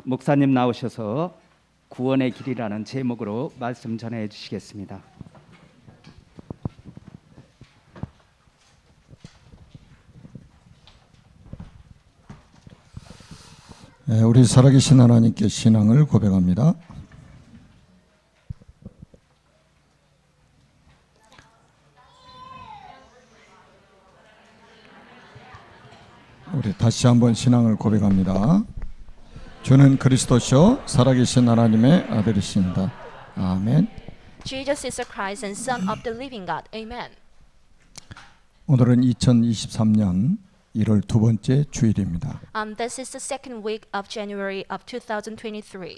목사님 나오셔서 구원의 길이라는 제목으로 말씀 전해 주시겠습니다. 우리 살아계신 하나님께 신앙을 고백합니다. 우리 다시 한번 신앙을 고백합니다. 주는 그리스도시요 살아계신 하나님의 아들이십니다. 아멘. Jesus is the Christ and Son of the living God. Amen. 오늘은 2023년 1월 두 번째 주일입니다. This is the second week of January of 2023.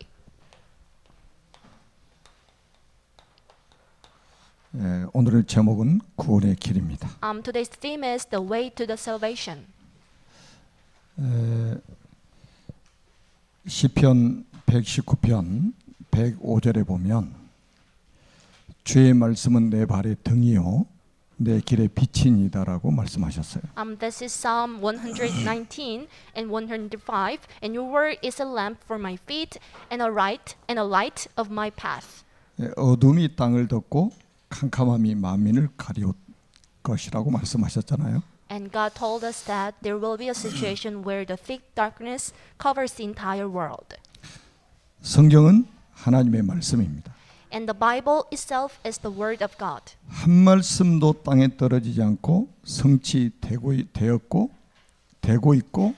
오늘의 제목은 구원의 길입니다. Today's theme is the way to the salvation. 시편 119편 105절에 보면 주의 말씀은 내 발의 등이요 내 길의 빛이니다라고 말씀하셨어요. This is Psalm 119 and 105. And your word is a lamp for my feet and a light of my path. 어둠이 땅을 덮고 캄캄함이 만민을 가리울 것이라고 말씀하셨잖아요. And God told us that there will be a situation where the thick darkness covers the entire world. 성경은 하나님의 말씀입니다. And the Bible itself is the word of God. 한 말씀도 땅에 떨어지지 않고 성취되었고 되고 있고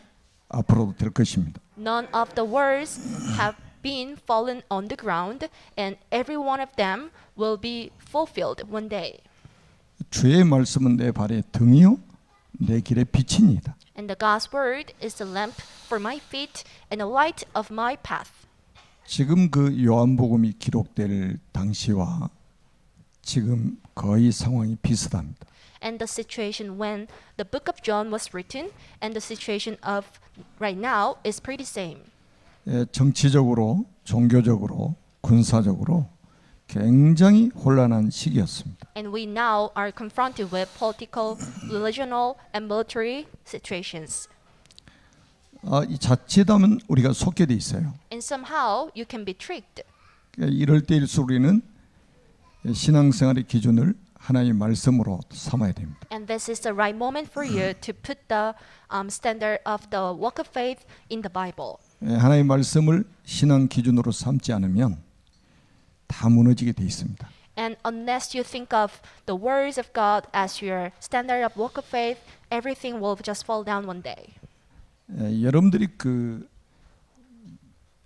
앞으로도 될 것입니다. None of the words have been fallen on the ground, and every one of them will be fulfilled one day. 주의 말씀은 내 발의 등이요 내 길의 빛이니이다. And the God's word is the lamp for my feet and a light of my path. 지금 그 요한복음이 기록될 당시와 지금 거의 상황이 비슷합니다. And the situation when the book of John was written and the situation of right now is pretty same. 정치적으로, 종교적으로, 군사적으로 굉장히 혼란한 시기였습니다. And we now are confronted with political, religional, and military situations. 이 자칫하면 우리가 속게 돼 있어요. And somehow you can be tricked. 이럴 때일수록 우리는 신앙생활의 기준을 하나님의 말씀으로 삼아야 됩니다. And this is the right moment for you to put the standard of the walk of faith in the Bible. 하나님의 말씀을 신앙 기준으로 삼지 않으면 다 무너지게 돼 있습니다. And unless you think of the words of God as your standard of walk of faith, everything will just fall down one day. 여러분들이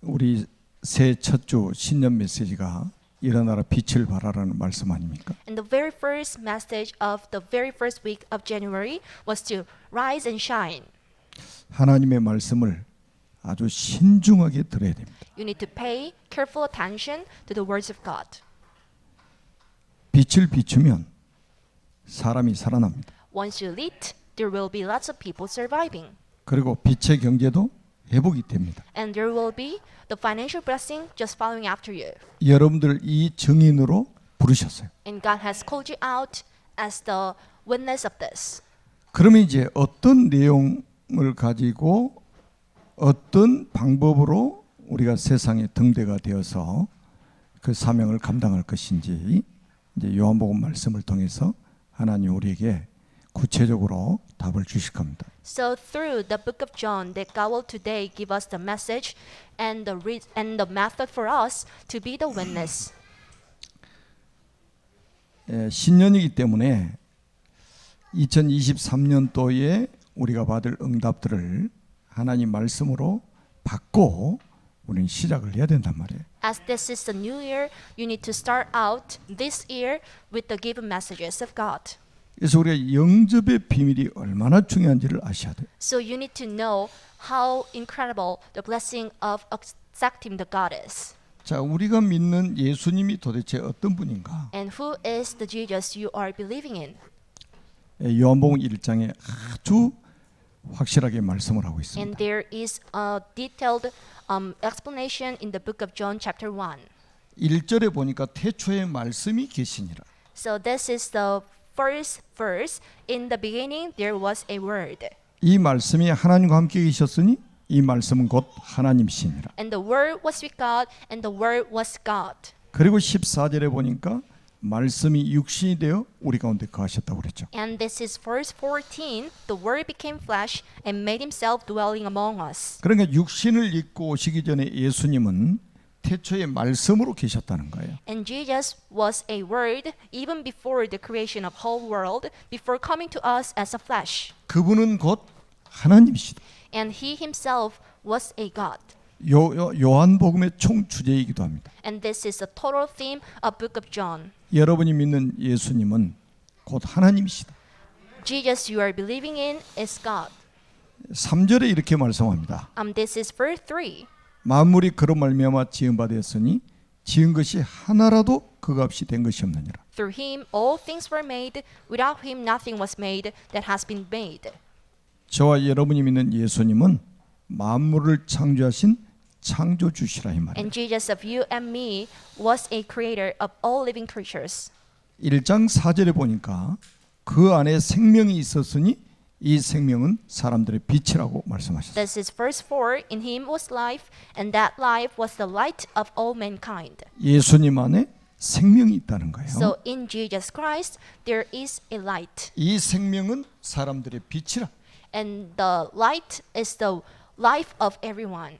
우리 새해 첫 주 신년 메시지가 일어나라 빛을 발하라는 말씀 아닙니까? And the very first message of the very first week of January was to rise and shine. 하나님의 말씀을 아주 신중하게 들어야 됩니다. You need to pay careful attention to the words of God. 빛을 비추면 사람이 살아납니다. Once you lit, there will be lots of people surviving. 그리고 빛의 경제도 회복이 됩니다. And there will be the financial blessing just following after you. 여러분들 이 증인으로 부르셨어요. And God has called you out as the witness of this. 그러면 이제 어떤 내용을 가지고 어떤 방법으로 우리가 세상의 등대가 되어서 그 사명을 감당할 것인지 이제 요한복음 말씀을 통해서 하나님 우리에게 구체적으로 답을 주실 겁니다. So through the book of John, that God will today give us the message and the method for us to be the witness. 신년이기 때문에 2023년도에 우리가 받을 응답들을 하나님 말씀으로 받고 우리는 시작을 해야 된단 말이에요. As this is the new year, you need to start out this year with the given messages of God. 그래서 우리가 영접의 비밀이 얼마나 중요한지를 아셔야 돼요. So you need to know how incredible the blessing of accepting the God is. 자, 우리가 믿는 예수님이 도대체 어떤 분인가? And who is the Jesus you are believing in? 요한복음 1장에 아주 확실하게 말씀을 하고 And 있습니다. there is a detailed explanation in the book of John chapter 1. 1절에 보니까 태초에 말씀이 계시니라. So this is the first verse. In the beginning there was a word. 이 말씀이 하나님과 함께 계셨으니 이 말씀은 곧 하나님이시니라. And the Word was with God, and the Word was God. 그리고 14절에 보니까 말씀이 육신이 되어 우리 가운데 거하셨다고 그랬죠. And this is verse 14. The Word became flesh and made himself dwelling among us. 그러니까 육신을 입고 오시기 전에 예수님은 태초에 말씀으로 계셨다는 거예요. And Jesus was a Word even before the creation of whole world, before coming to us as a flesh. 그분은 곧 하나님이시다. And he himself was a God. 요한복음의 총 주제이기도 합니다. And this is the total theme of Book of John. 여러분이 믿는 예수님은 곧 하나님이시다. Jesus you are believing in is God. 3절에 이렇게 말씀합니다. This is verse 3. 만물이 그로 말미암아 지은 바 되었으니 지은 것이 하나라도 그 값이 된 것이 없느니라. Through him all things were made. Without him nothing was made that has been made. 저와 여러분이 믿는 예수님은 만물을 창조하신 창조주시라 이 말이에요. And Jesus of you and me was a creator of all living creatures. 1장 4절에 보니까 그 안에 생명이 있었으니 이 생명은 사람들의 빛이라고 말씀하셨어요. This is verse 4. In him was life, and that life was the light of all mankind. 예수님 안에 생명이 있다는 거예요. So in Jesus Christ there is a light. 이 생명은 사람들의 빛이라. And the light is the life of everyone.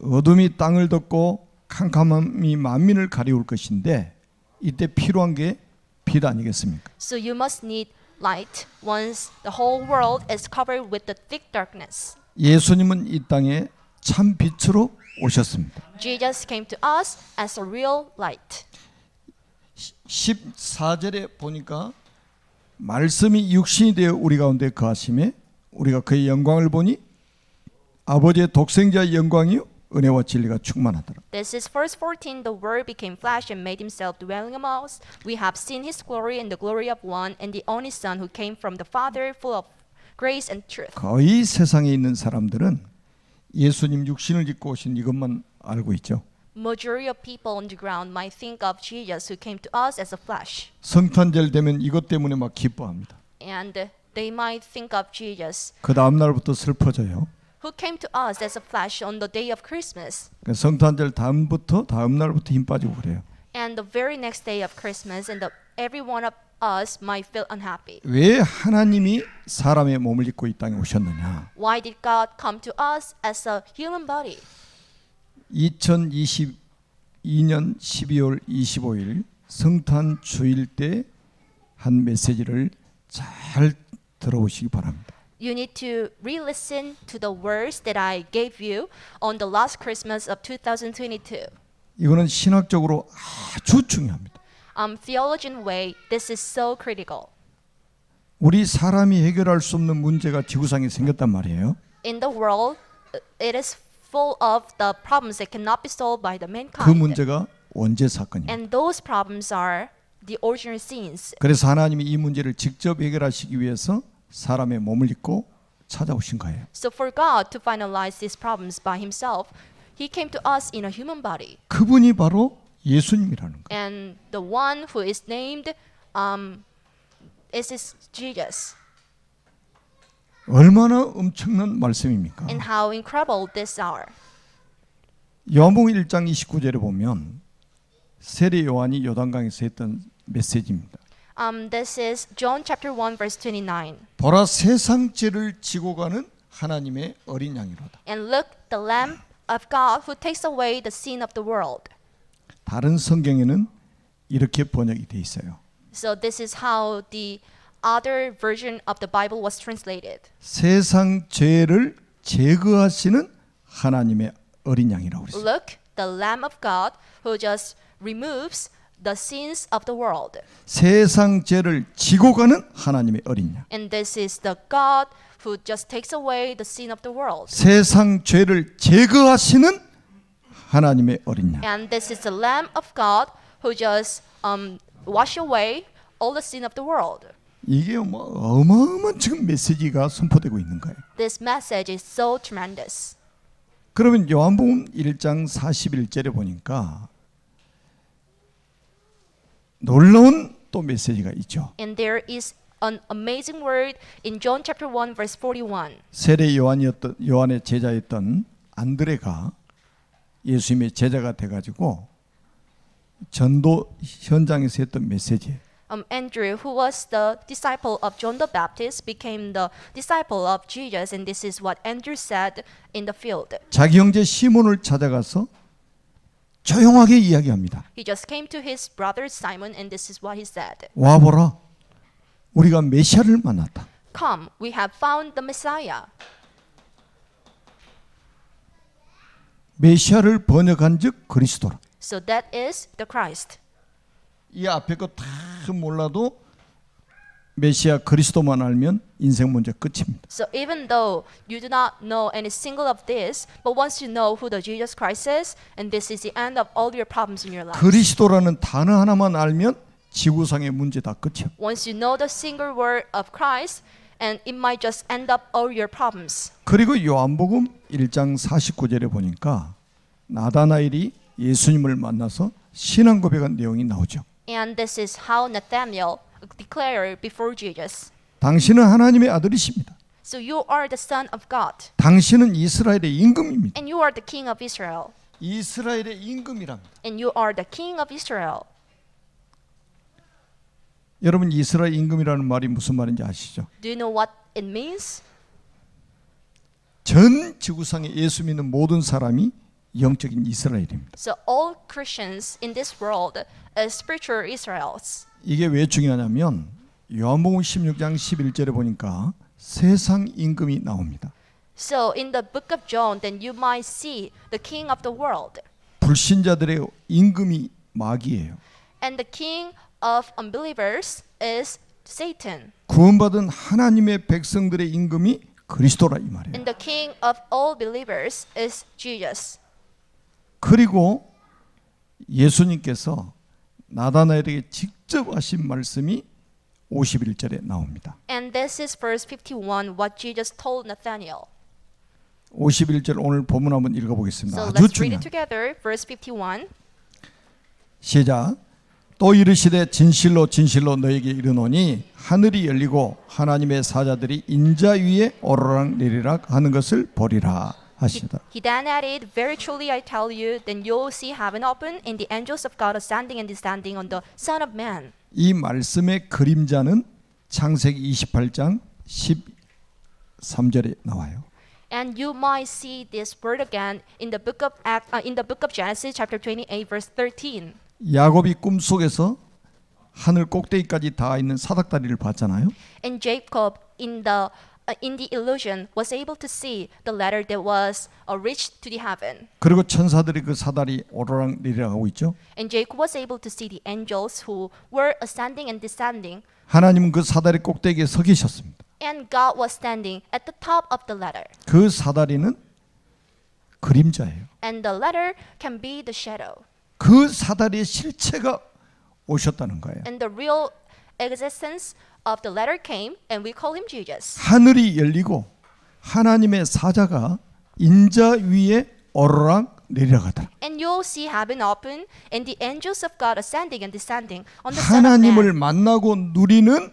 어둠이 땅을 덮고 캄캄함이 만민을 가리울 것인데 이때 필요한 게 빛 아니겠습니까? So you must need light once the whole world is covered with the thick darkness. 예수님은 이 땅에 참 빛으로 오셨습니다. Jesus came to us as a real light. 14절에 보니까 말씀이 육신이 되어 우리 가운데 거하심에 우리가 그의 영광을 보니 아버지의 독생자의 영광이요 은혜와 진리가 충만하더라. This is verse 14. The Word became flesh and made himself dwelling among us. We have seen his glory and the glory of one and the only Son who came from the Father, full of grace and truth. 거의 세상에 있는 사람들은 예수님 육신을 입고 오신 이것만 알고 있죠. Majority of people on the ground might think of Jesus who came to us as a flesh. 성탄절 되면 이것 때문에 막 기뻐합니다. And they might think of Jesus 그 다음 날부터 슬퍼져요. who came to us as a flesh on the day of Christmas. 성탄절 다음 날부터 힘 빠지고 그래요. And the very next day of Christmas, and every one of us might feel unhappy. 왜 하나님이 사람의 몸을 입고 이 땅에 오셨느냐? Why did God come to us as a human body? 2022년 12월 25일 성탄 주일 때 한 메시지를 잘 들어보시기 바랍니다. You need to re-listen to the words that I gave you on the last Christmas of 2022. 이거는 신학적으로 아주 중요합니다. Theologian way, this is so critical. 우리 사람이 해결할 수 없는 문제가 지구상에 생겼단 말이에요. In the world, it is full of the problems that cannot be solved by the 그 mankind. 문제가 원죄 사건이에요. And those problems are the original sins. 그래서 하나님이 이 문제를 직접 해결하시기 위해서 사람의 몸을 입고 찾아오신 거예요. So for God to finalize these problems by himself, he came to us in a human body. 그분이 바로 예수님이라는 거예요. And the one who is named is Jesus. 얼마나 엄청난 말씀입니까? And how incredible this are. 요한복음 1장 29절에 보면 세례 요한이 요단강에서 했던 메시지입니다. This is John chapter 1 verse 29. 보라 세상 죄를 지고 가는 하나님의 어린 양이로다. And look, the Lamb of God who takes away the sin of the world. 다른 성경에는 이렇게 번역이 돼 있어요. So this is how the other version of the Bible was translated. 세상 죄를 제거하시는 하나님의 어린 양이라고 그랬어요. Look, the Lamb of God who just removes the sins of the world. 세상 죄를 지고 가는 하나님의 어린 양. And this is the God who just takes away the sin of the world. 세상 죄를 제거하시는 하나님의 어린 양. And this is the Lamb of God who just wash away all the sin of the world. 이게 어마어마한 지금 메시지가 선포되고 있는 거예요. This message is so tremendous. 그러면 요한복음 1장 41절에 보니까 놀라운 또 메시지가 있죠. And there is an amazing word in John chapter 1 verse 41. 세례 요한의 제자였던 안드레가 예수님의 제자가 돼가지고 전도 현장에서 했던 메시지예요. Andrew, who was the disciple of John the Baptist, became the disciple of Jesus, and this is what Andrew said in the field. 자기 형제 시몬을 찾아가서 조용하게 이야기합니다. He just came to his brother Simon, and this is what he said. 와보라, 우리가 메시아를 만났다. Come, we have found the Messiah. 메시아를 번역한즉 그리스도라. So that is the Christ. 이 앞에 거 다 몰라도 메시아 그리스도만 알면 인생 문제 끝입니다. So even though you do not know any single of this, but once you know who the Jesus Christ is, and this is the end of all your problems in your life. 그리스도라는 단어 하나만 알면 지구상의 문제 다 끝이야. Once you know the single word of Christ, and it might just end up all your problems. 그리고 요한복음 1장 49절에 보니까 나다나엘이 예수님을 만나서 신앙 고백한 내용이 나오죠. And this is how Nathanael declared before Jesus. 당신은 하나님의 아들이십니다. So you are the son of God, 당신은 이스라엘의 임금입니다. and you are the king of Israel, 이스라엘의 임금이랍니다. and you are the king of Israel. 여러분 이스라엘 임금이라는 말이 무슨 말인지 아시죠? Do you know what it means? 전 지구상에 예수 믿는 모든 사람이 영적인 이스라엘입니다. So all Christians in this world are spiritual Israels. 이게 왜 중요하냐면 요한복음 16장 11절에 보니까 세상 임금이 나옵니다. So in the book of John, then you might see the king of the world, 불신자들의 임금이 마귀예요. and the king of unbelievers is Satan, 구원받은 하나님의 백성들의 임금이 그리스도라 이 말이에요. and the king of all believers is Jesus. 그리고 예수님께서 나다나엘에게 직접 하신 말씀이 51절에 나옵니다. And this is verse 51, what Jesus told Nathanael. 51절 오늘 본문 한번 읽어보겠습니다. So 아주 let's read 중요한. it together. Verse 51. 시작. 또 이르시되 진실로 진실로 너에게 이르노니 하늘이 열리고 하나님의 사자들이 인자 위에 오르락 내리락 하는 것을 보리라 하시다. He then added, Very truly I tell you, then you will see heaven open and the angels of God ascending and descending on the Son of Man. 이 말씀의 그림자는 창세기 28장 13절에 나와요. And you might see this word again in the book of Genesis chapter 28 verse 13. 야곱이 꿈속에서 하늘 꼭대기까지 닿아 있는 사닥다리를 봤잖아요. And Jacob in the illusion was able to see the ladder that was reached to the heaven. 그리고 천사들이 그 사다리 오르락 내리락 하고 있죠. And Jacob was able to see the angels who were ascending and descending. 하나님은 그 사다리 꼭대기에 서 계셨습니다. And God was standing at the top of the ladder. 그 사다리는 그림자예요. And the ladder can be the shadow. 그 사다리의 실체가 오셨다는 거예요. And the real existence of the ladder came, and we call him Jesus. 하늘이 열리고 하나님의 사자가 인자 위에 오르락 내리락 하더라. And you'll see heaven open, and the angels of God ascending and descending on the Son of 하나님을 Man. 만나고 누리는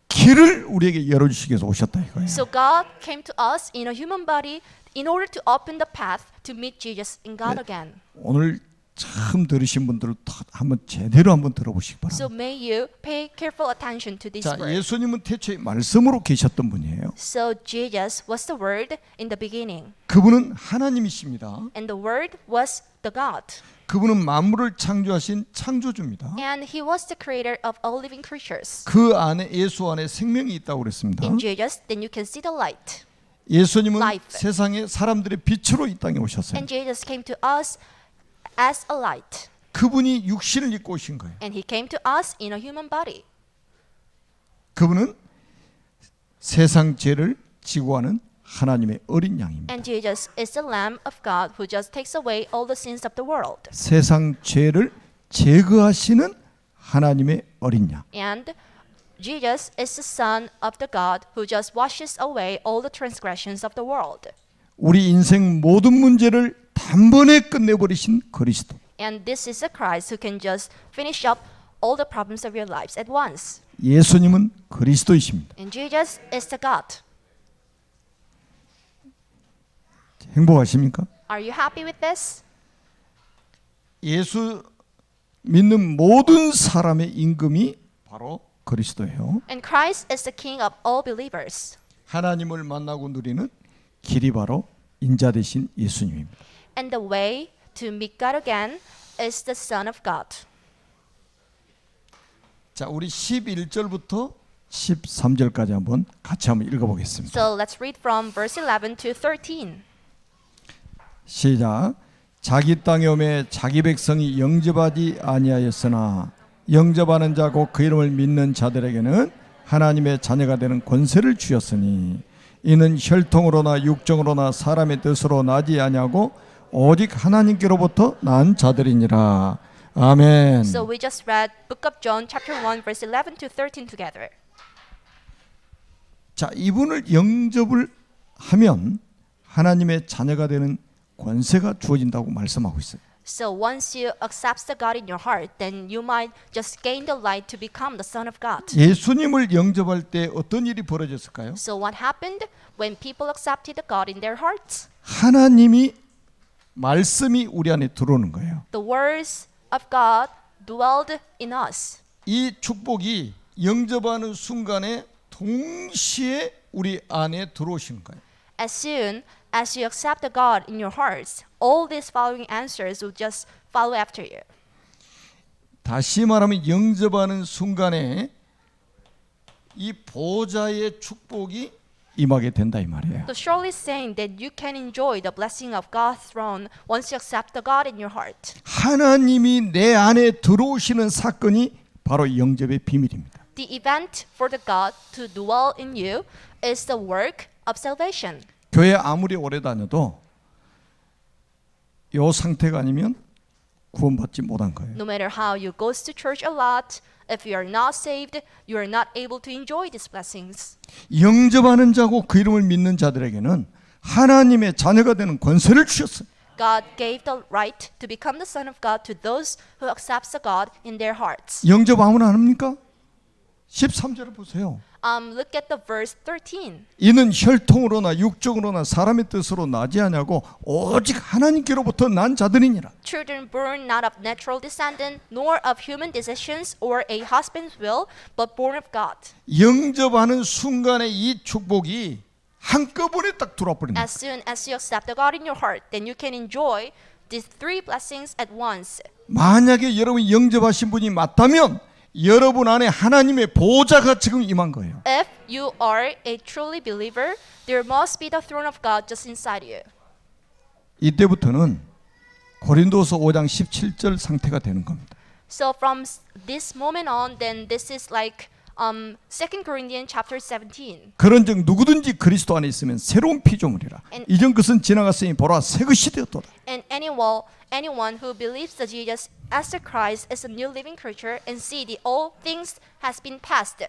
길을 우리에게 열어주시기 위해서 오셨다 이거예요. So God came to us in a human body in order to open the path to meet Jesus in God again. 오늘 처음 들으신 분들은 한번 제대로 한번 들어보시기 So 바랍니다. may you pay careful attention to this 자, word. 예수님은 태초에 말씀으로 계셨던 분이에요. So Jesus was the Word in the beginning, 그분은 하나님이십니다. and the Word was the God, 그분은 만물을 창조하신 창조주입니다. and He was the creator of all living creatures. 그 안에 예수 안에 생명이 있다고 그랬습니다. In Jesus, then you can see the light. 예수님은 Life. 세상에 사람들의 빛으로 이 땅에 오셨어요. And Jesus came to us as a light, 그분이 육신을 입고 오신 거예요. and He came to us in a human body. 그분은 세상 죄를 지고하는 하나님의 어린 양입니다. And Jesus is the Lamb of God who just takes away all the sins of the world. 세상 죄를 제거하시는 하나님의 어린 양. And Jesus is the Son of the God who just washes away all the transgressions of the world. 우리 인생 모든 문제를 단번에 끝내버리신 그리스도. And this is a Christ who can just finish up all the problems of your lives at once. 예수님은 그리스도이십니다. And Jesus is the God. 행복하십니까? Are you happy with this? 예수 믿는 모든 사람의 임금이 바로 그리스도예요. And Christ is the King of all believers. 하나님을 만나고 누리는 길이 바로 인자 되신 예수님입니다. And the way to meet God again is the Son of God. 자, 우리 11절부터 13절까지 한번 같이 한번 읽어보겠습니다. So let's read from verse 11 to 13. 시작. 자기 땅에 오매 자기 백성이 영접하지 아니하였으나 영접하는 자 곧 그 이름을 믿는 자들에게는 하나님의 자녀가 되는 권세를 주셨으니 이는 혈통으로나 육정으로나 사람의 뜻으로 나지 아니하고 오직 하나님께로부터 난 자들이니라. 아멘. So we just read Book of John chapter 1 verse 11 to 13 together. 자, 이분을 영접을 하면 하나님의 자녀가 되는 권세가 주어진다고 말씀하고 있어요. So once you accept the God in your heart, then you might just gain the right to become the Son of God. 예수님을 영접할 때 어떤 일이 벌어졌을까요? So what happened when people accepted the God in their hearts? 하나님이 말씀이 우리 안에 들어오는 거예요. The words of God dwelled in us. 이 축복이 영접하는 순간에 동시에 우리 안에 들어오시는 거예요. As soon as you accept the God in your hearts, all these following answers will just follow after you. 다시 말하면 영접하는 순간에 이 보좌의 축복이 임하게 된다 이 말이에요. So surely saying that you can enjoy the blessing of God's throne once you accept the God in your heart. 하나님이 내 안에 들어오시는 사건이 바로 영접의 비밀입니다. The event for the God to dwell in you is the work of salvation. 교회 아무리 오래 다녀도 이 상태가 아니면 구원받지 못한 거예요. No matter how you go to church a lot, if you are not saved, you are not able to enjoy these blessings. 영접하는 자고 그 이름을 믿는 자들에게는 하나님의 자녀가 되는 권세를 주셨어요. God gave the right to become the Son of God to those who accept the God in their hearts. 영접 아무나 안 합니까? 13절을 보세요. Look at the verse 13. 이는 혈통으로나 육적으로나 사람의 뜻으로 나지 아니하고 오직 하나님께로부터 난 자들이니라. Children born not of natural descendant, nor of human decisions or a husband's will, but born of God. 영접하는 순간에 이 축복이 한꺼번에 딱 들어와 버린다. As soon as you accept the God in your heart, then you can enjoy these three blessings at once. 만약에 여러분이 영접하신 분이 맞다면 여러분 안에 하나님의 보좌가 지금 임한 거예요. If you are a truly believer, there must be the throne of God just inside you. 이때부터는 고린도서 5장 17절 상태가 되는 겁니다. So from this moment on, then this is like 2 Corinthians chapter 17. 그런즉 누구든지 그리스도 안에 있으면 새로운 피조물이라. 이전 것은 지나갔으니 보라 새 것이 되었도다. And anyone who believes that Jesus as the Christ is a new living creature, and see the old things has been passed.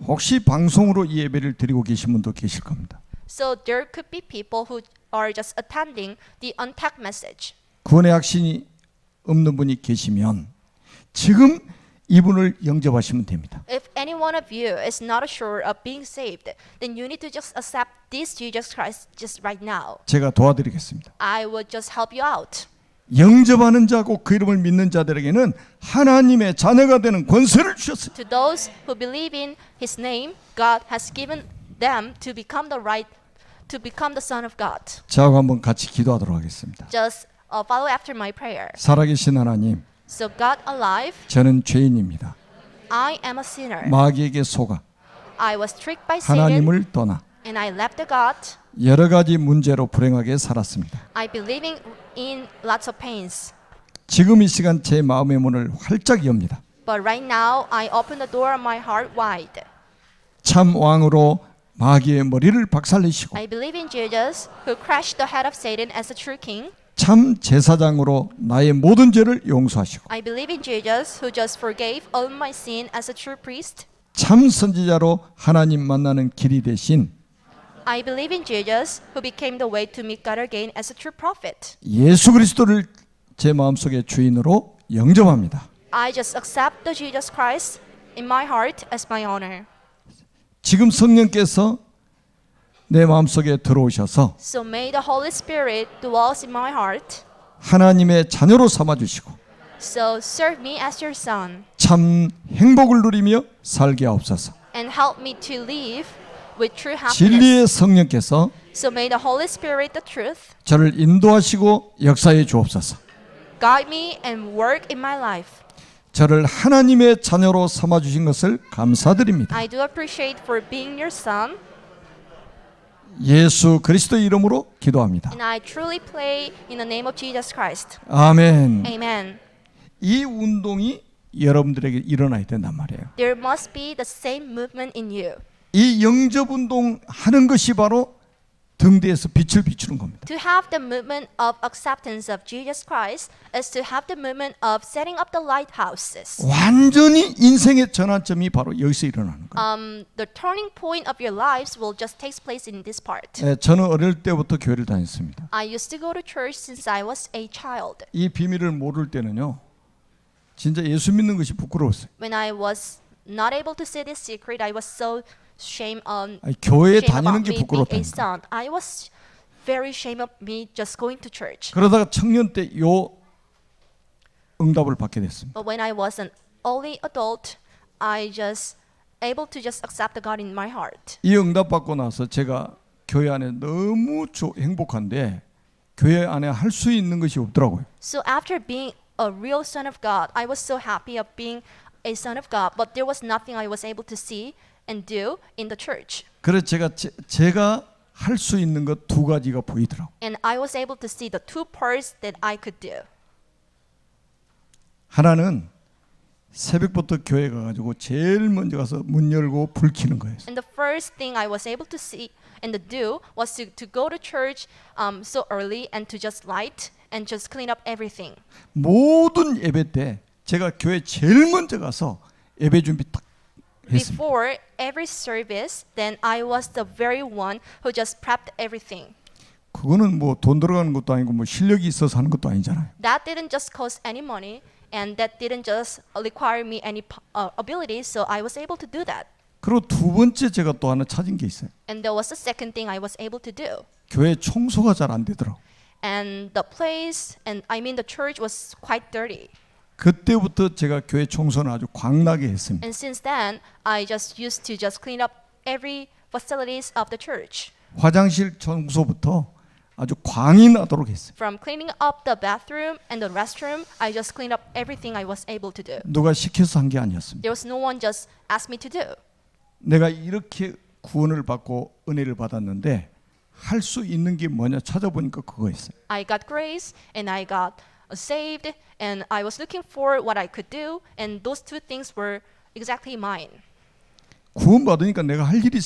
혹시 방송으로 이 예배를 드리고 계신 분도 계실 겁니다. So there could be people who are just attending the untagged message. 구원의 확신이 없는 분이 계시면 지금 이분을 영접하시면 됩니다. If any one of you is not sure of being saved, then you need to just accept this Jesus Christ just right now. 제가 도와드리겠습니다. I will just help you out. 영접하는 자고 그 이름을 믿는 자들에게는 하나님의 자녀가 되는 권세를 주셨어요. To those who believe in His name, God has given them to become the right to become the Son of God. 저하고 한번 같이 기도하도록 하겠습니다. Just follow after my prayer. 살아계신 하나님, So God alive, 저는 죄인입니다. I am a sinner. 마귀에게 속아 I was tricked by Satan, 하나님을 떠나 and I left the God. 여러 가지 문제로 불행하게 살았습니다. I believing in lots of pains. 지금 이 시간 제 마음의 문을 활짝 엽니다. But right now, I open the door of my heart wide. 참 왕으로 마귀의 머리를 박살내시고 I believe in Jesus, who crushed the head of Satan as a true king. 참 제사장으로 나의 모든 죄를 용서하시고 I believe in Jesus, who just forgave all my sin as a true priest. 참 선지자로 하나님 만나는 길이 되신 I believe in Jesus, who became the way to meet God again as a true prophet. 예수 그리스도를 제 마음속의 주인으로 영접합니다. I just accept the Jesus Christ in my heart as my honor. 지금 성령께서 내 마음속에 들어오셔서 So may the Holy Spirit dwells in my heart. 하나님의 자녀로 삼아주시고 So serve me as your son 참 행복을 누리며 살게 하옵소서. and help me to live with true happiness. 진리의 성령께서 So may the Holy Spirit, the truth, 저를 인도하시고 역사해 주옵소서. guide me and work in my life. 저를 하나님의 자녀로 삼아주신 것을 감사드립니다. I do appreciate for being your son, 예수 그리스도 이름으로 기도합니다. and I truly pray in the name of Jesus Christ. 아멘. Amen. 이 운동이 여러분들에게 일어나야 된단 말이에요. There must be the same movement in you. 이 영접 운동 하는 것이 바로 등대에서 빛을 비추는 겁니다. To have the movement of acceptance of Jesus Christ is to have the movement of setting up the lighthouses. 완전히 인생의 전환점이 바로 여기서 일어나는 거예요. The turning point of your lives will just take place in this part. 저는 어릴 때부터 교회를 다녔습니다. I used to go to church since I was a child. 이 비밀을 모를 때는요, 진짜 예수 믿는 것이 부끄러웠어요. When I was not able to see this secret, I was so shame 교회에 shame 다니는 about 게 me being a 부끄러웠다니까. son. I was very ashamed of me just going to church. 그러다가 청년 때 요 응답을 받게 됐습니다. But when I was an early adult, I just able to just accept the God in my heart. 이 응답 받고 나서 제가 교회 안에 너무 행복한데 교회 안에 할 수 있는 것이 없더라고요. So after being a real son of God, I was so happy of being a son of God, but there was nothing I was able to see and do in the church. 그래서 제가 할 수 있는 것 두 가지가 보이더라고요. And I was able to see the two parts that I could do. 하나는 새벽부터 교회 가가지고 제일 먼저 가서 문 열고 불 켜는 거예요. And the first thing I was able to see and to do was to go to church so early and to just light and just clean up everything. 모든 예배 때 제가 교회 제일 먼저 가서 예배 준비 딱 했습니다. Before every service, then I was the very one who just prepped everything. 그거는 뭐 돈 들어가는 것도 아니고 뭐 실력이 있어서 하는 것도 아니잖아요. That didn't just cost any money, and that didn't just require me any ability, so I was able to do that. 그리고 두 번째 제가 또 하나 찾은 게 있어요. And there was the second thing I was able to do. 교회 청소가 잘 안 되더라고. And the place, and I mean the church was quite dirty. 그때부터 제가 교회 청소는 아주 광나게 했습니다. And since then, I just used to just clean up every facilities of the church. 화장실 청소부터 아주 광이 나도록 했어요. From cleaning up the bathroom and the restroom, I just cleaned up everything I was able to do. 누가 시켜서 한 게 아니었습니다. There was no one just asked me to do. 내가 이렇게 구원을 받고 은혜를 받았는데 할 수 있는 게 뭐냐 찾아보니까 그거였어요. I got grace and I got saved and I was looking for what I could do and those two things were exactly mine. 구원 받으니까 내가 할 일이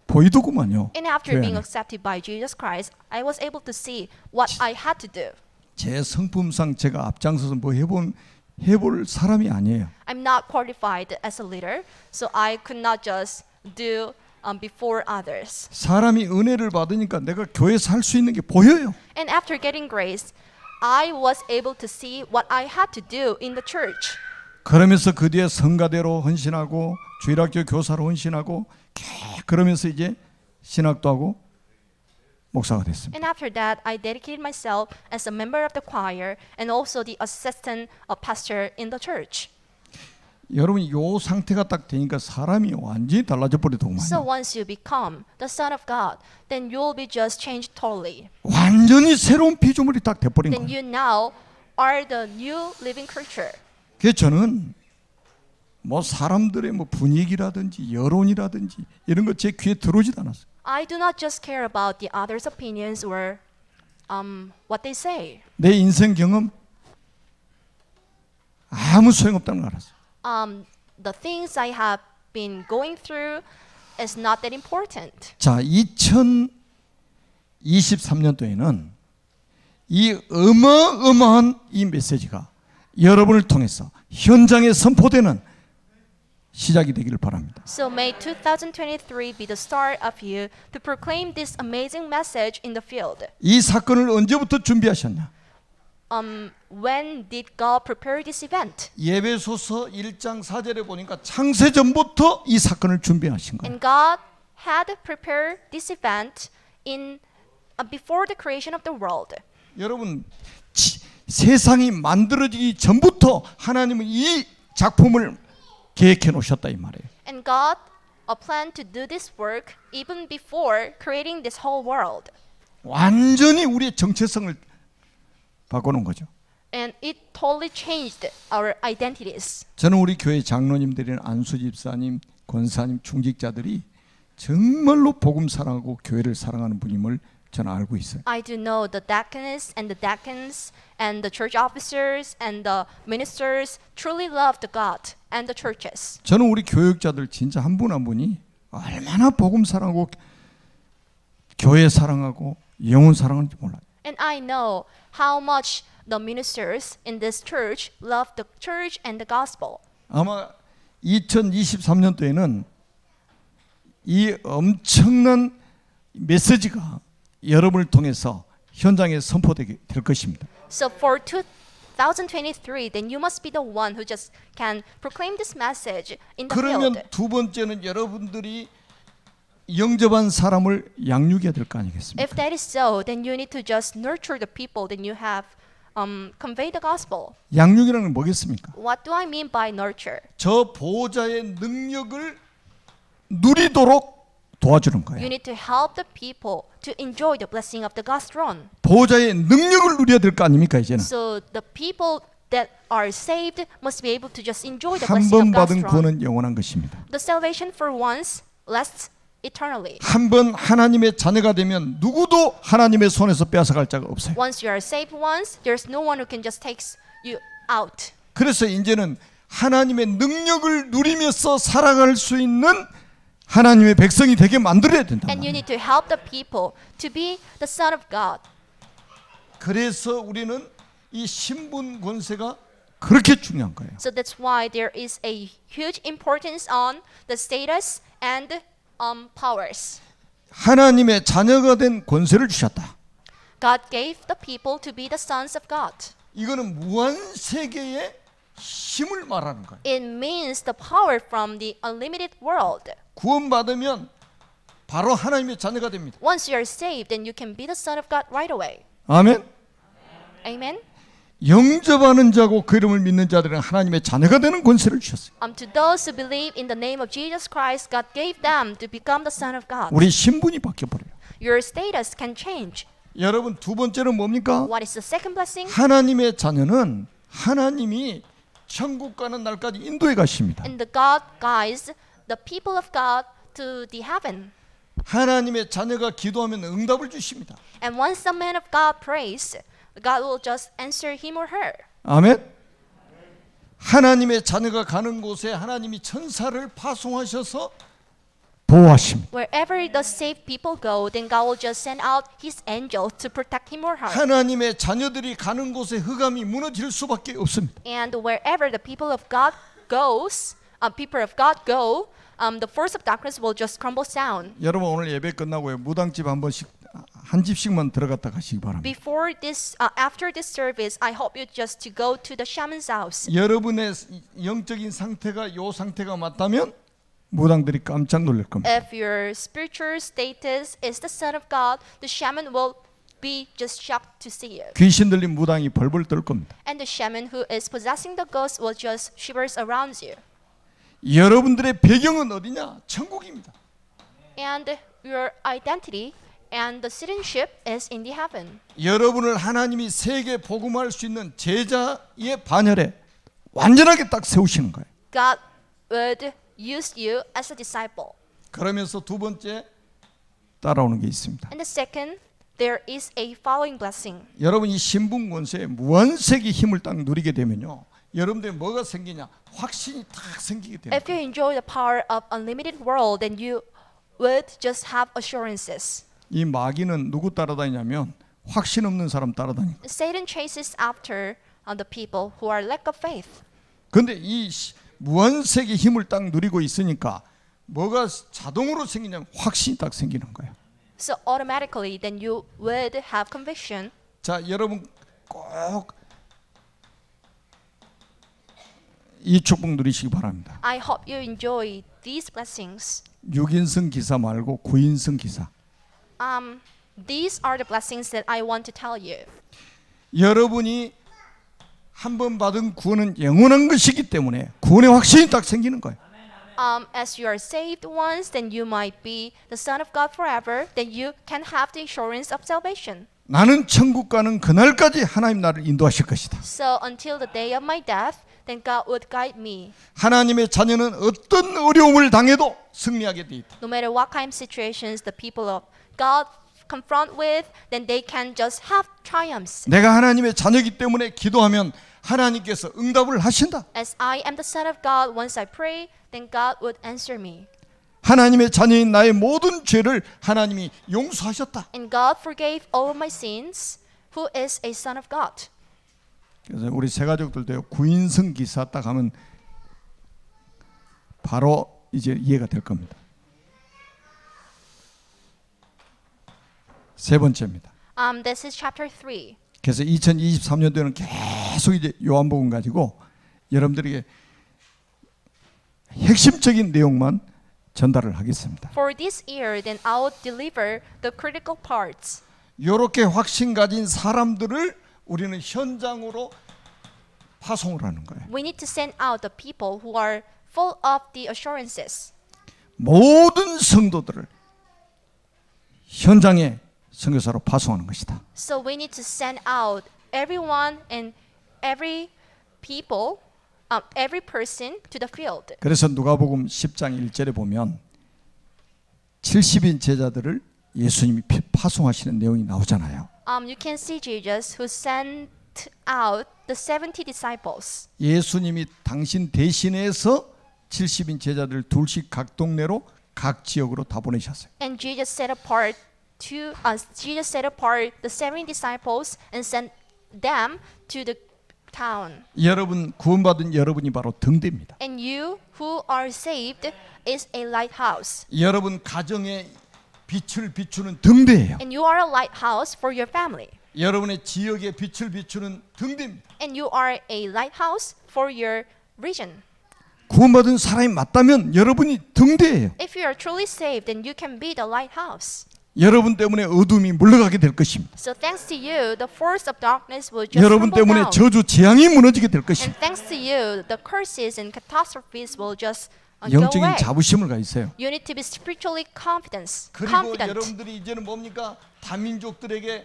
보이더구만요. And after 교회 being 안에. accepted by Jesus Christ, I was able to see what I had to do. 제 성품상 제가 앞장서서 뭐 해볼 사람이 아니에요. I'm not qualified as a leader, so I could not just do before others. 사람이 은혜를 받으니까 내가 교회에서 할 수 있는 게 보여요. And after getting grace, I was able to see what I had to do in the church. 그러면서 그 뒤에 성가대로 헌신하고 주일학교 교사로 헌신하고 그러면서 이제 신학도 하고 목사가 됐습니다. And after that, I dedicated myself as a member of the choir and also the assistant pastor in the church. 여러분 요 상태가 딱 되니까 사람이 완전히 달라져 So 버리더구만요. once you become the son of God, then you'll be just changed totally. 완전히 새로운 피조물이 딱 돼버린 Then 거예요. you now are the new living creature. 그래서 저는 뭐 사람들의 뭐 분위기라든지 여론이라든지 이런 거 제 귀에 들어오지도 않았어요. I do not just care about the others' opinions or what they say. 내 인생 경험 아무 소용없다는 걸 알았어요. The things I have been going through is not that important. 자, 2023년도에는 이 어마어마한 이 메시지가 여러분을 통해서 현장에 선포되는 시작이 되기를 바랍니다. So may 2023 be the start of you to proclaim this amazing message in the field. 이 사건을 언제부터 준비하셨냐? when did God prepare this event? 예배소서 1장 4절에 보니까 창세전부터 이 사건을 준비하신 거예요. And God had prepared this event in before the creation of the world. 여러분 세상이 만들어지기 전부터 하나님은 이 작품을 계획해 놓으셨다 이 말이에요. And God planned to do this work even before creating this whole world. 완전히 우리의 정체성을 바꿔놓은 거죠. And it totally changed our identities. 저는 우리 교회 장로님들이나 안수 집사님, 권사님, 중직자들이 정말로 복음 사랑하고 교회를 사랑하는 분임을 저는 알고 있어요. I do know the deaconess and the deacons and the church officers and the ministers truly love the God and the churches. 저는 우리 교육자들 진짜 한 분 한 분이 얼마나 복음 사랑하고 교회 사랑하고 영혼 사랑하는지 몰라요. And I know how much the ministers in this church love the church and the gospel. 아마 2023년도에는 이 엄청난 메시지가 여러분을 통해서 현장에 선포되게 될 것입니다. So for 2023, then you must be the one who just can proclaim this message in the 그러면 field. 두 번째는 여러분들이 영접한 사람을 양육해야 될 거 아니겠습니까? If that is so, then you need to just nurture the people that you have conveyed the gospel. 양육이라는 건 뭐겠습니까? What do I mean by nurture? 저 보호자의 능력을 누리도록 도와주는 거예요. You need to help the people to enjoy the blessing of the God's throne. 보호자의 능력을 누려야 될 거 아닙니까 이제는? So the people that are saved must be able to just enjoy the 한 blessing 번 of God's 받은 throne. 구원은 영원한 것입니다. The salvation for once lasts eternally. 한 번 하나님의 자녀가 되면 누구도 하나님의 손에서 빼앗아갈 자가 없어요. Once you are saved once, there's no one who can just take you out. 그래서 이제는 하나님의 능력을 누리면서 살아갈 수 있는 하나님의 백성이 되게 만들어야 된다. And you need to help the people to be the son of God. 그래서 우리는 이 신분 권세가 그렇게 중요한 거예요. So that's why there is a huge importance on the status and powers. 하나님의 자녀가 된 권세를 주셨다. God gave the people to be the sons of God. 이거는 무한 세계의 힘을 말하는 거예요. It means the power from the unlimited world. 구원받으면 바로 하나님의 자녀가 됩니다. Once you are saved, then you can be the son of God right away. 아멘. Amen. 영접하는 자고 그 이름을 믿는 자들은 하나님의 자녀가 되는 권세를 주셨어요. To those who believe in the name of Jesus Christ, God gave them to become the son of God. 우리 신분이 바뀌어 버려요. Your status can change. 여러분 두 번째는 뭡니까? What is the second blessing? 하나님의 자녀는 하나님이 천국 가는 날까지 인도해 가십니다. And the God guides the people of God to the heaven. 하나님의 자녀가 기도하면 응답을 주십니다. And once the man of God prays, God will just answer him or her. 아멘. 하나님의 자녀가 가는 곳에 하나님이 천사를 파송하셔서 보호하십니다. Wherever the saved people go, then God will just send out His angels to protect him or her. 하나님의 자녀들이 가는 곳에 흑암이 무너질 수밖에 없습니다. And wherever the people of God goes, people of God go, the force of darkness will just crumble down. 여러분 오늘 예배 끝나고요 무당집 한 번씩 한 집씩만 들어갔다 가시기 바랍니다. Before this, after this service, I hope you just to go to the shaman's house. 여러분의 영적인 상태가 요 상태가 맞다면 무당들이 깜짝 놀랄 겁니다. If your spiritual status is the son of God, the shaman will be just shocked to see you. 귀신 들린 무당이 벌벌 떨 겁니다. And the shaman who is possessing the ghost will just shivers around you. 여러분들의 배경은 어디냐? 천국입니다. And your identity and the citizenship is in the heaven. 여러분을 하나님이 세계 복음할 수 있는 제자의 반열에 완전하게 딱 세우시는 거예요. God would use you as a disciple. 그러면서 두 번째 따라오는 게 있습니다. And the second, there is a following blessing. 여러분 이 신분 권세에 무한세기 힘을 딱 누리게 되면요. 여러분들이 뭐가 생기냐? 확신이 딱 생기게 돼요. If you enjoy the power of unlimited world, then you would just have assurances. 이 마귀는 누구 따라다니냐면 확신 없는 사람 따라다니고. Satan chases after the people who are lack of faith. 근데 이 무한세기 힘을 딱 누리고 있으니까 뭐가 자동으로 생기냐면 확신이 딱 생기는 거예요. So automatically, then you would have conviction. 자, 여러분 꼭 이 축복 누리시기 바랍니다. I hope you enjoy these blessings. 6인승 기사 말고 9인승 기사. These are the blessings that I want to tell you. 여러분이 한 번 받은 구원은 영원한 것이기 때문에 구원의 확신이 딱 생기는 거예요. As you are saved once, then you might be the son of God forever. Then you can have the assurance of salvation. 나는 천국 가는 그날까지 하나님 나를 인도하실 것이다. So until the day of my death, then God would guide me. 하나님의 자녀는 어떤 어려움을 당해도 승리하게 돼 있다. No matter what kind of situations the people of God confront with, then they can just have triumphs. 내가 하나님의 자녀이기 때문에 기도하면 하나님께서 응답을 하신다. As I am the son of God, once I pray, then God would answer me. 하나님의 자녀인 나의 모든 죄를 하나님이 용서하셨다. And God forgave all of my sins, who is a son of God. 그래서 우리 세 가족들도요. 9인승 기사 딱 하면 바로 이제 이해가 될 겁니다. 세 번째입니다. This is chapter 3. 그래서 2023년도에는 계속 이제 요한복음 가지고 여러분들에게 핵심적인 내용만 전달을 하겠습니다. For this year, then I will deliver the critical parts. 이렇게 확신 가진 사람들을 우리는 현장으로 파송을 하는 거예요. We need to send out the people who are full of the assurances. 모든 성도들을 현장에 선교사로 파송하는 것이다. So we need to send out everyone and every people, every person to the field. 그래서 누가복음 10장 1절에 보면 70인 제자들을 예수님이 파송하시는 내용이 나오잖아요. You can see Jesus who sent out the 70 disciples. 예수님이 당신 대신해서 70인 제자들 둘씩 각 동네로 각 지역으로 다 보내셨어요. And Jesus set apart the 70 disciples and sent them to the town. 여러분 구원받은 여러분이 바로 등대입니다. And you who are saved is a lighthouse. 여러분 가정에 빛을 비추는 등대예요. And you are a lighthouse for your family. 여러분의 지역에 빛을 비추는 등대입니다. And you are a lighthouse for your region. 구원받은 사람이 맞다면 여러분이 등대예요. If you are truly saved, then you can be the lighthouse. 여러분 때문에 어둠이 물러가게 될 것입니다. So thanks to you, the force of darkness will just 여러분 crumble 때문에 down. 저주 재앙이 무너지게 될 것입니다. And thanks to you, the curses and catastrophes will just go 영적인 away. 자부심을 가지세요. You need to be spiritually confident. 그리고 여러분들이 이제는 뭡니까? 다민족들에게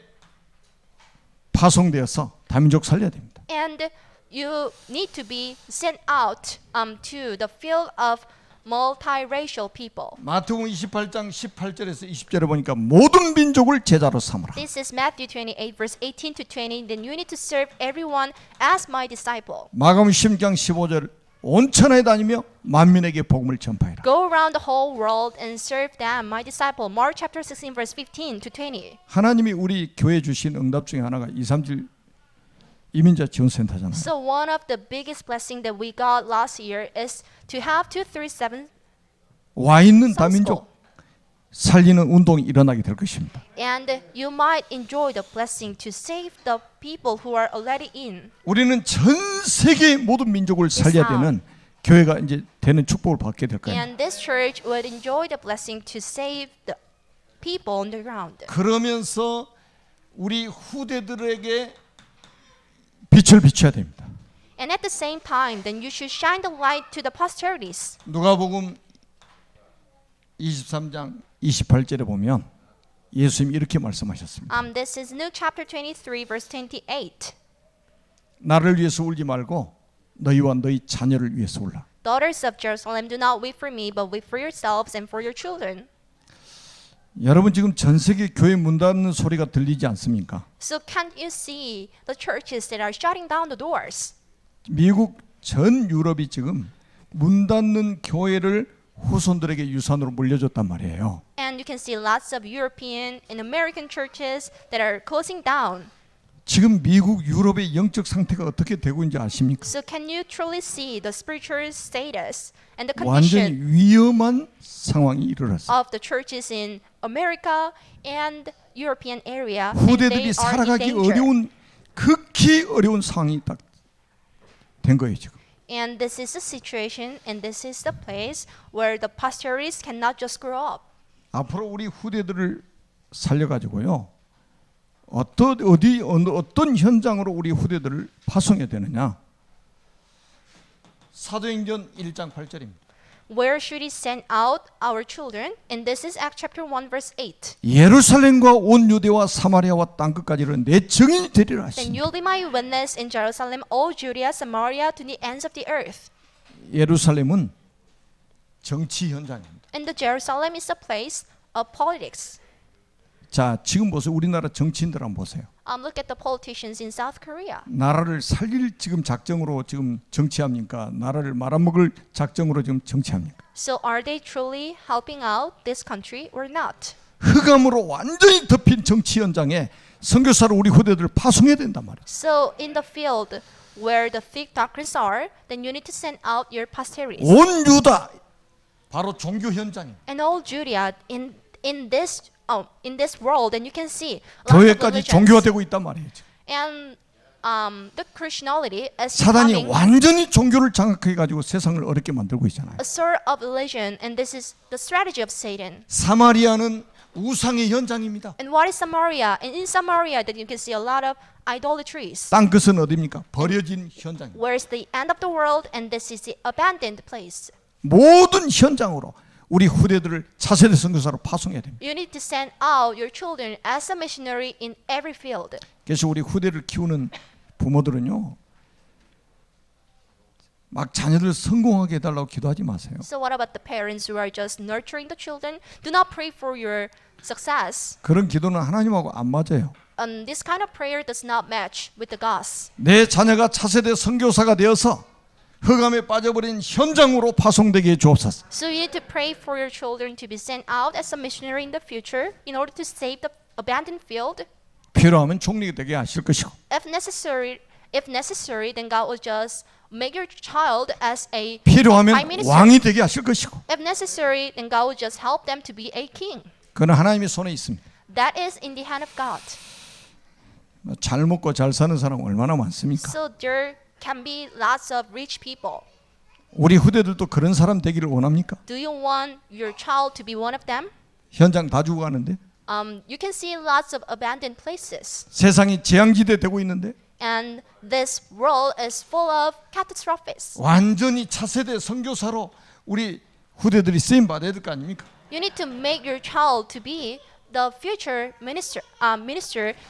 파송되어서 다민족 살려야 됩니다. And you need to be sent out to the field of multiracial people. 마태복음 28장 18절에서 20절에 보니까 모든 민족을 제자로 삼으라. This is Matthew 28 verse 18 to 20. Then you need to serve everyone as my disciple. 마가복음 10장 15절 온 천하에 다니며 만민에게 복음을 전파해라. Go around the whole world and serve them, my disciple. Mark chapter 16 verse 15 to 20. 하나님이 우리 교회 주신 응답 중에 하나가 237 이민자 지원센터잖아요. So one of the biggest blessing that we got last year is to have 237 와 있는 Sounds 다민족 살리는 운동이 일어나게 될 것입니다. and you might enjoy the blessing to save the people who are already in. 우리는 전 세계 모든 민족을 살려야 되는 교회가 이제 되는 축복을 받게 될 거예요. And this church would enjoy the blessing to save the people on the ground. 그러면서 우리 후대들에게 빛을 비춰야 됩니다. And at the same time, then you should shine the light to the posterities. 누가복음 23장 28절에 보면 예수님이 이렇게 말씀하셨습니다. This is Luke chapter 23 verse 28. 나를 위해서 울지 말고 너희와 너희 자녀를 위해서 울라. Daughters of Jerusalem, do not weep for me, but weep for yourselves and for your children. 여러분 지금 전 세계 교회 문 닫는 소리가 들리지 않습니까? So can't you see the churches that are shutting down the doors? 미국 전 유럽이 지금 문 닫는 교회를 후손들에게 유산으로 물려줬단 말이에요. And you can see lots of European and American churches that are closing down. 지금 미국 유럽의 영적 상태가 어떻게 되고 있는지 아십니까? So can you truly see the spiritual status and the 완전히 condition 위험한 상황이 일어났어요. of the churches in America and European area? And they 후대들이 are in 살아가기 danger. 어려운 극히 어려운 상황이 딱 된 거예요 지금. And this is the situation, and this is the place where the posterities cannot just grow up. 앞으로 우리 후대들을 살려가지고요. 어떤 현장으로 우리 후대들을 파송해야 되느냐? 사도행전 1장 8절입니다. Where should he send out our children? And this is Acts chapter 1 verse 8. 예루살렘과 온 유대와 사마리아와 땅끝까지를 내 증인이 되리라 Then 하시니 you'll be my witness in Jerusalem, all Judea, Samaria, to the ends of the earth. 예루살렘은 정치 현장입니다. And the Jerusalem is a place of politics. 자, 지금 보세요. 우리나라 정치인들 한번 보세요. Look at the politicians in South Korea. 나라를 살릴 지금 작정으로 지금 정치합니까? 나라를 말아먹을 작정으로 지금 정치합니까? So are they truly helping out this country or not? 흑암으로 완전히 덮인 정치 현장에 선교사를 우리 후대들을 파송해야 된단 말이에요. So in the field where the thick darkness are, then you need to send out your posterities. 온 유다 바로 종교 현장이에요. And all Judea in this world, and you can see lots of 교회까지 religions. 종교화되고 있단 말이에요. And the Christianity is 사단이 becoming 완전히 종교를 장악해 가지고 세상을 어렵게 만들고 있잖아요. a sort of religion, and this is the strategy of Satan. 사마리아는 우상의 현장입니다. And what is Samaria? And in Samaria, that you can see a lot of idolatries. 땅끝은 어디입니까? 버려진 현장. Where's the end of the world? And this is the abandoned place. 모든 현장으로 우리 후대들을 차세대 선교사로 파송해야 됩니다. You need to send out your children as a missionary in every field. 그래서 우리 후대를 키우는 부모들은요, 막 자녀들 성공하게 해달라고 기도하지 마세요. So what about the parents who are just nurturing the children? Do not pray for your success. 그런 기도는 하나님하고 안 맞아요. This kind of prayer does not match with the gospel. 내 자녀가 차세대 선교사가 되어서 흑암에 빠져버린 현장으로 파송되게 해 주옵소서. So you need to pray for your children to be sent out as a missionary in the future in order to save the abandoned field. 필요하면 총리가 되게 하실 것이고, If necessary, then God will just make your child as a 필요하면 prime minister. 왕이 되게 하실 것이고, If necessary, then God will just help them to be a king. 그는 하나님의 손에 있습니다. That is in the hand of God. 잘 먹고 잘 사는 사람 얼마나 많습니까? So there can be lots of rich people. 우리 후대들도 그런 사람 되기를 원합니까? Do you want your child to be one of them? 현장 다 죽어가는데, You can see lots of abandoned places, 세상이 재앙지대 되고 있는데, and this world is full of catastrophes. 완전히 차세대 선교사로 우리 후대들이 쓰임 받아야 될 거 아닙니까? You need to make your child to be the future minister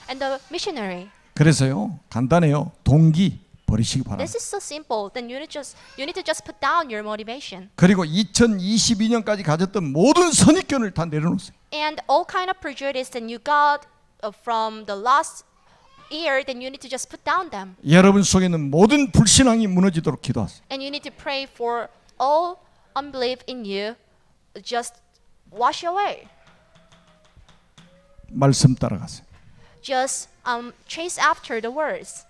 and the missionary. 그래서요, 간단해요. 동기 버리시기 바랍니다. This is so simple. Then you need to just put down your motivation. 그리고 2022년까지 가졌던 모든 선입견을 다 내려놓으세요. And all kind of prejudice that you got from the last year, then you need to just put down them. 여러분 속에 있는 모든 불신앙이 무너지도록 기도하세요. And you need to pray for all unbelief in you just wash away. 말씀 따라가세요. Just chase after the words.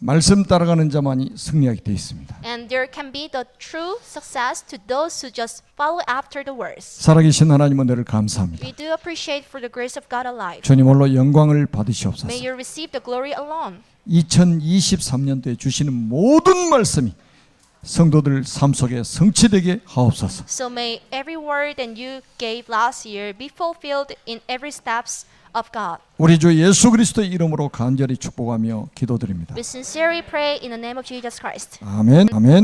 말씀 따라가는 자만이 승리하게 되어 있습니다. And there can be the true success to those who just follow after the words. 살아계신 하나님 은혜를 감사합니다. We do appreciate for the grace of God alive. 주님 홀로 영광을 받으시옵소서. May you receive the glory alone. 2023년도에 주시는 모든 말씀이 성도들 삶 속에 성취되게 하옵소서. So may every word that you gave last year be fulfilled in every steps of God. 우리 주 예수 그리스도의 이름으로 간절히 축복하며 기도드립니다. We sincerely pray in the name of Jesus Christ. 아멘. 아멘.